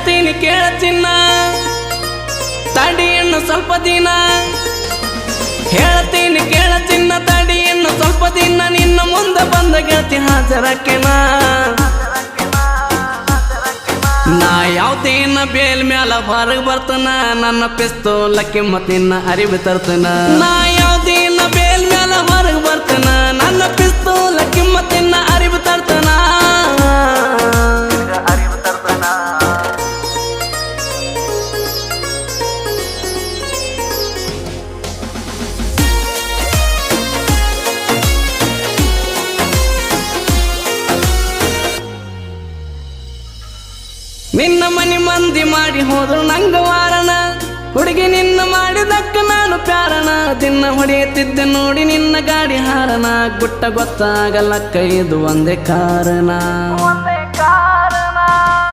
ಹೇಳ್ತೀನಿ ಕೇಳ ಚಿನ್ನ ತಡಿ ಇನ್ನು ಸ್ವಲ್ಪ ದಿನ ಹೇಳ್ತೀನಿ ಕೇಳ ಚಿನ್ನ ತಡಿ ಇನ್ನು ಸ್ವಲ್ಪ ದಿನ ನಿನ್ನ ಮುಂದೆ ಬಂದ ಗೆಳತಿ ಹಾಜರಕ್ಕೆನ ನಾ ಯಾವ್ದೇನ ಬೇಲ್ ಮ್ಯಾಲ ಹೊರಗೆ ಬರ್ತನ ನನ್ನ ಪಿಸ್ತೂಲ ಕಿಮ್ಮತ್ತಿನ ಅರಿವು ತರ್ತನ ನಾ ಯಾವ್ದೇನ ಬೇಲ್ ಮ್ಯಾಲ ಹೊರಗೆ ಬರ್ತನ ನನ್ನ ಪಿಸ್ತೂಲ ಕಿಮ್ಮತ್ತಿನ ಅರಿವು ತರ್ತನ ನಿನ್ನ ಮನಿ ಮಂದಿ ಮಾಡಿ ಹೋದ್ರು ನಂಗ ವಾರನ ಹುಡುಗಿ ನಿನ್ನ ಮಾಡಿದಕ್ಕ ನಾನು ಪ್ಯಾರನ ದಿನ ಹೊಡೆಯುತ್ತಿದ್ದೆ ನೋಡಿ ನಿನ್ನ ಗಾಡಿ ಹಾರನ ಗುಟ್ಟ ಗೊತ್ತಾಗಲ್ಲ ಕೈದು ಒಂದೇ ಕಾರಣ